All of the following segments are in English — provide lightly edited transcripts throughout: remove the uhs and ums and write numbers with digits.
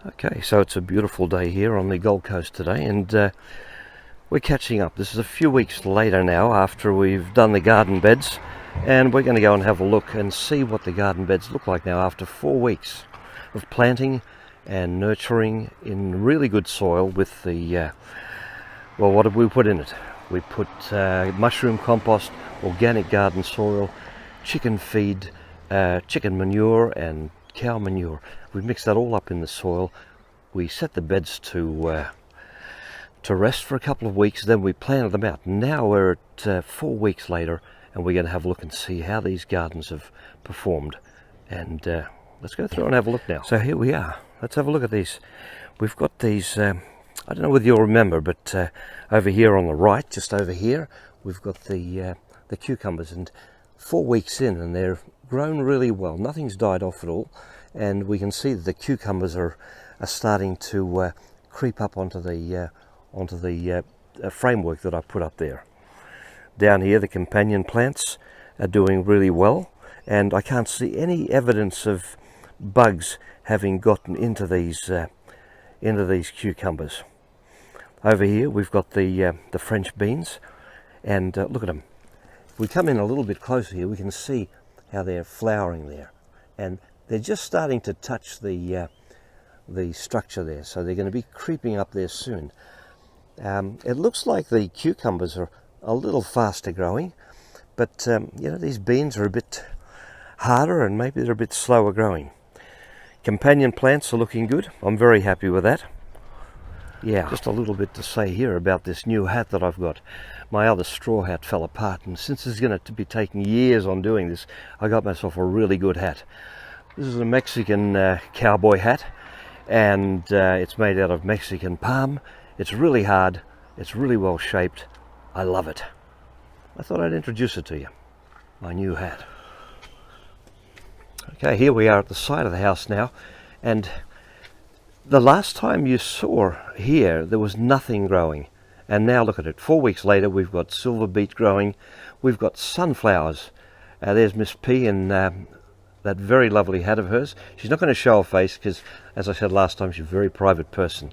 Okay, so it's a beautiful day here on the Gold Coast today, and we're catching up. This is a few weeks later now after we've done the garden beds, and we're going to go and have a look and see what the garden beds look like now after 4 weeks of planting and nurturing in really good soil with the, well, what have we put in it? We put mushroom compost, organic garden soil, chicken feed, chicken manure and cow manure. We mixed that all up in the soil. We set the beds to rest for a couple of weeks, then we planted them out. Now we're at 4 weeks later, and we're going to have a look and see how these gardens have performed. And let's go through and have a look now. So here we are. Let's have a look at these. We've got these, I don't know whether you'll remember, but over here on the right, just over here, we've got the cucumbers, and 4 weeks in, and they're grown really well. Nothing's died off at all, and we can see that the cucumbers are starting to creep up onto the framework that I put up there. Down here, the companion plants are doing really well, and I can't see any evidence of bugs having gotten into these cucumbers. Over here, we've got the French beans, and look at them. If we come in a little bit closer here, we can see how they're flowering there, and they're just starting to touch the structure there, so they're going to be creeping up there soon. It looks like the cucumbers are a little faster growing, but you know, these beans are a bit harder and maybe they're a bit slower growing. Companion plants are looking good. I'm very happy with that. Yeah, just a little bit to say here about this new hat that I've got. My other straw hat fell apart, and since it's going to be taking years on doing this, I got myself a really good hat. This is a Mexican cowboy hat, and it's made out of Mexican palm. It's really hard, it's really well shaped. I love it. I thought I'd introduce it to you, my new hat. Okay, here we are at the side of the house now, and the last time you saw here, there was nothing growing. And now look at it, 4 weeks later, we've got silver beet growing, we've got sunflowers. There's Miss P in that very lovely hat of hers. She's not going to show her face because, as I said last time, she's a very private person.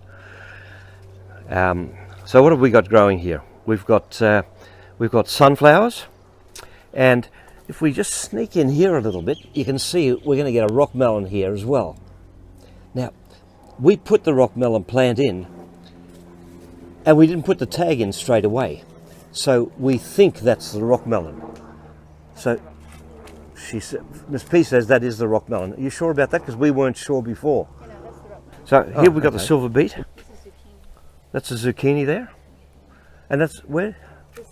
So what have we got growing here? We've got sunflowers, and if we just sneak in here a little bit, you can see we're going to get a rock melon here as well. Now, we put the rock melon plant in, and we didn't put the tag in straight away, so we think that's the rock melon. So she said, Miss P says that is the rock melon. Are you sure about that? Because we weren't sure before. You know, that's the rock melon. So here we've got the silver beet. This is zucchini. That's a zucchini there, and that's where? This,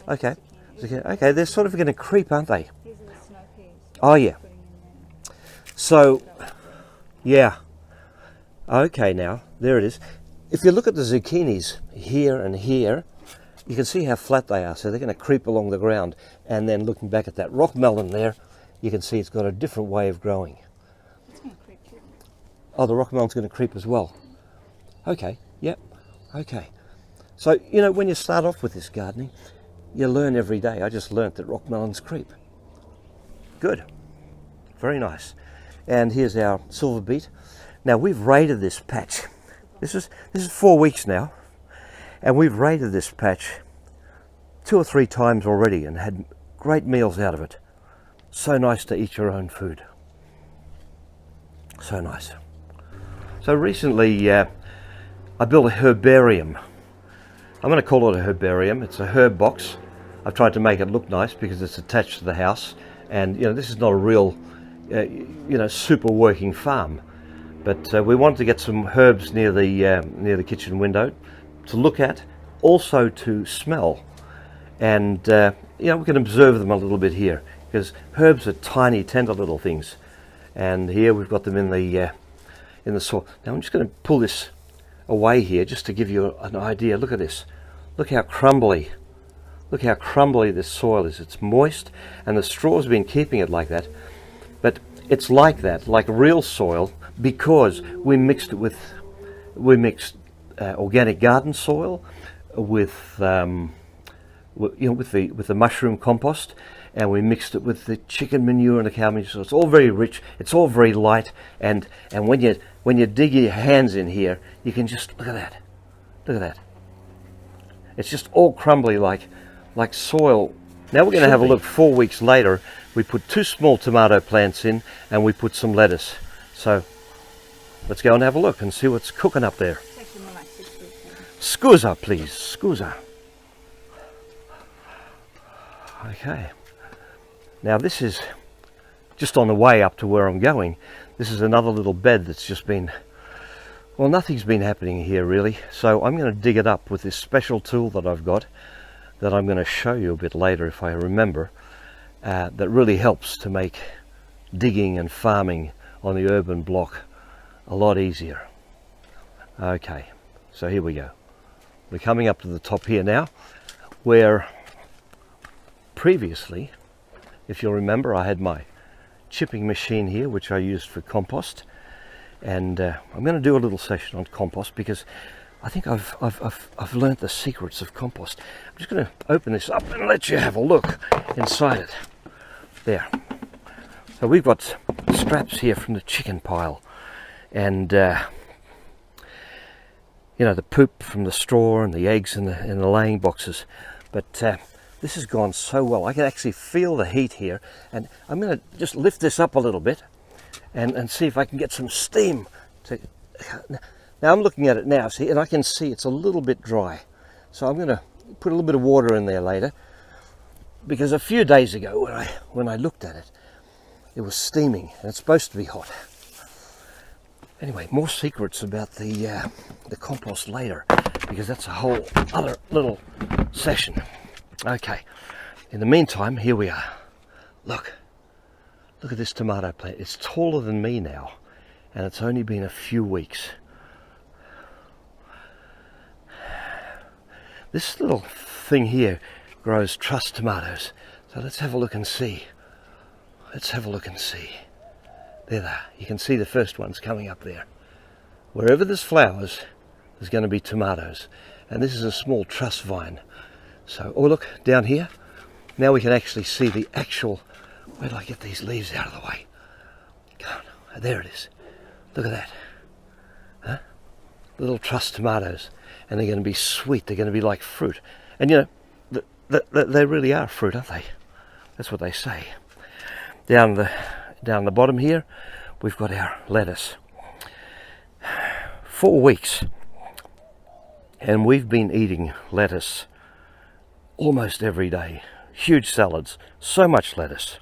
Okay, zucchini. okay. They're sort of going to creep, aren't they? These are the snow peas. Oh yeah. Putting in there. So, yeah. Okay, now there it is. If you look at the zucchinis here and here, you can see how flat they are. So they're going to creep along the ground. And then looking back at that rock melon there, you can see it's got a different way of growing. It's going to creep too. Oh, the rock melon's going to creep as well. Okay, yep, okay. So, you know, when you start off with this gardening, you learn every day. I just learnt that rock melons creep. Good, very nice. And here's our silver beet. Now, we've raided this patch. This is 4 weeks now, and we've raided this patch 2 or 3 times already and had great meals out of it. So nice to eat your own food. So nice. So recently I built a herbarium. I'm going to call it a herbarium. It's a herb box. I've tried to make it look nice because it's attached to the house, and you know, this is not a real super working farm. But we wanted to get some herbs near the kitchen window to look at, also to smell, and you know, we can observe them a little bit here because herbs are tiny, tender little things. And here we've got them in the soil. Now I'm just going to pull this away here just to give you an idea. Look at this. Look how crumbly. Look how crumbly this soil is. It's moist, and the straw's been keeping it like that. But it's like that, like real soil, because we mixed organic garden soil with the mushroom compost, and we mixed it with the chicken manure and the cow manure. So it's all very rich. It's all very light. And when you dig your hands in here, you can just look at that. Look at that. It's just all crumbly like soil. Now we're going to have a look 4 weeks later. We put 2 small tomato plants in, and we put some lettuce. So let's go and have a look and see what's cooking up there. It's actually more like 6 weeks. Scusa, please. Scusa. Okay. Now this is just on the way up to where I'm going. This is another little bed that's just been, well, nothing's been happening here really. So I'm going to dig it up with this special tool that I've got, that I'm going to show you a bit later if I remember, that really helps to make digging and farming on the urban block a lot easier. Okay, so here we go. We're coming up to the top here now, where previously, if you'll remember, I had my chipping machine here, which I used for compost, and I'm going to do a little session on compost because I think I've learnt the secrets of compost. I'm just going to open this up and let you have a look inside it. There. So we've got straps here from the chicken pile, and you know, the poop from the straw and the eggs in the laying boxes. But this has gone so well. I can actually feel the heat here, and I'm going to just lift this up a little bit and see if I can get some steam. Now I'm looking at it now, see, and I can see it's a little bit dry. So I'm going to put a little bit of water in there later, because a few days ago when I looked at it, it was steaming, and it's supposed to be hot. Anyway, more secrets about the compost later, because that's a whole other little session. Okay, in the meantime, here we are. Look at this tomato plant. It's taller than me now, and it's only been a few weeks. This little thing here grows truss tomatoes. So let's have a look and see. Let's have a look and see. There they are. You can see the first ones coming up there. Wherever there's flowers, there's going to be tomatoes. And this is a small truss vine. So, oh look, down here. Now we can actually see the actual... Where do I get these leaves out of the way? Come on. There it is. Look at that. Huh? Little truss tomatoes. And they're going to be sweet. They're going to be like fruit. And you know, they really are fruit, aren't they? That's what they say. Down the bottom here, we've got our lettuce. 4 weeks, and we've been eating lettuce almost every day. Huge salads, so much lettuce,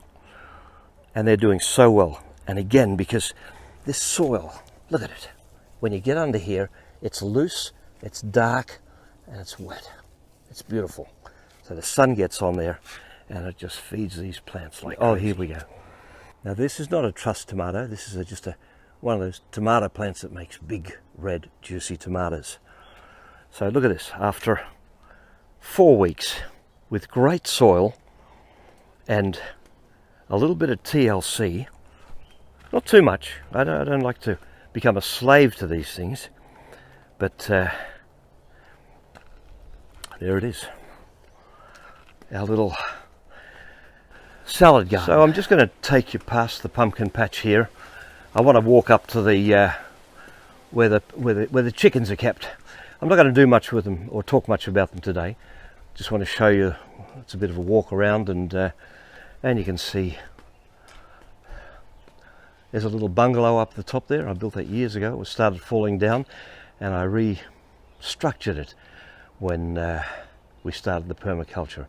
and they're doing so well. And again, because this soil, look at it. When you get under here, it's loose, it's dark, and it's wet. It's beautiful. So the sun gets on there, and it just feeds these plants like crazy. Oh, here we go. Now this is not a truss tomato. This is just one of those tomato plants that makes big, red, juicy tomatoes. So look at this. After 4 weeks with great soil and a little bit of TLC, not too much. I don't like to become a slave to these things, but there it is. Our little salad garden. So I'm just going to take you past the pumpkin patch here. I want to walk up to the where the chickens are kept. I'm not going to do much with them or talk much about them today. Just want to show you. It's a bit of a walk around, and you can see there's a little bungalow up the top there. I built that years ago. It was started falling down, and I restructured it when we started the permaculture.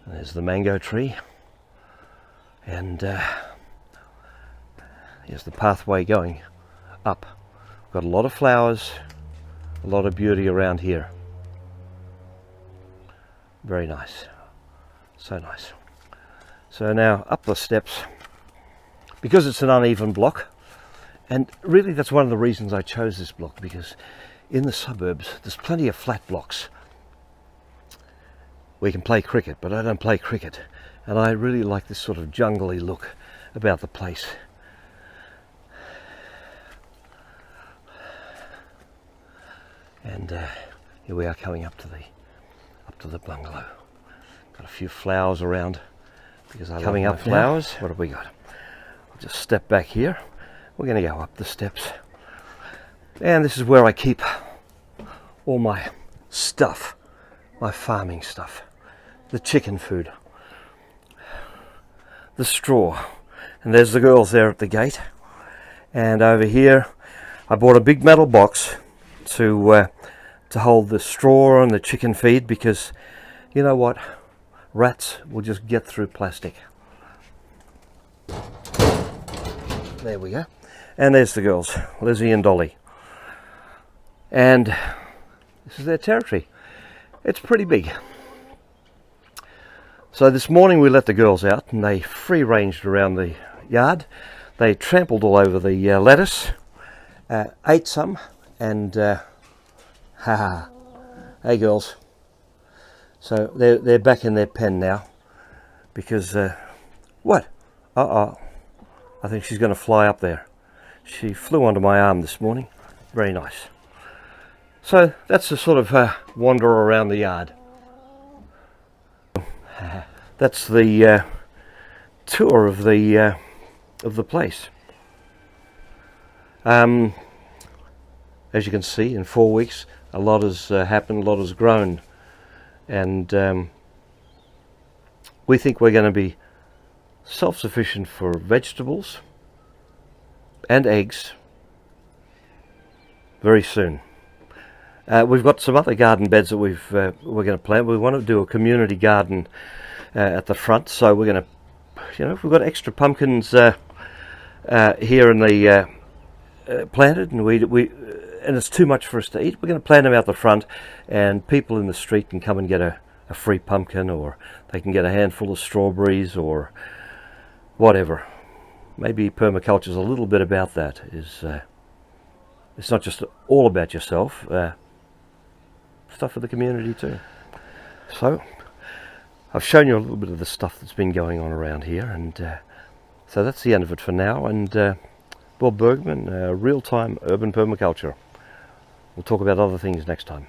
And there's the mango tree. And here's the pathway going up. Got a lot of flowers, a lot of beauty around here. Very nice. So nice. So now up the steps, because it's an uneven block, and really that's one of the reasons I chose this block, because in the suburbs there's plenty of flat blocks where you can play cricket, but I don't play cricket. And I really like this sort of jungly look about the place. And here we are coming up to the bungalow. Got a few flowers around because I coming up flowers. What have we got? I'll just step back here. We're going to go up the steps, and this is where I keep all my stuff, my farming stuff, the chicken food, the straw, and there's the girls there at the gate. And over here I bought a big metal box to hold the straw and the chicken feed, because you know what, rats will just get through plastic. There we go. And there's the girls, Lizzie and Dolly, and this is their territory. It's pretty big. So this morning we let the girls out and they free ranged around the yard. They trampled all over the lettuce, ate some, and hey girls. So they're back in their pen now, because what? I think she's going to fly up there. She flew onto my arm this morning. Very nice. So that's a sort of wander around the yard. That's the tour of the place. As you can see, in 4 weeks, a lot has happened, a lot has grown, and we think we're going to be self-sufficient for vegetables and eggs very soon. We've got some other garden beds that we're going to plant. We want to do a community garden at the front, so we're going to, if we've got extra pumpkins here in the planted, and and it's too much for us to eat, we're going to plant them out the front, and people in the street can come and get a free pumpkin, or they can get a handful of strawberries, or whatever. Maybe permaculture is a little bit about that. It's not just all about yourself. Stuff for the community too. So I've shown you a little bit of the stuff that's been going on around here, and so that's the end of it for now. And Bob Bergman, real-time urban permaculture. We'll talk about other things next time.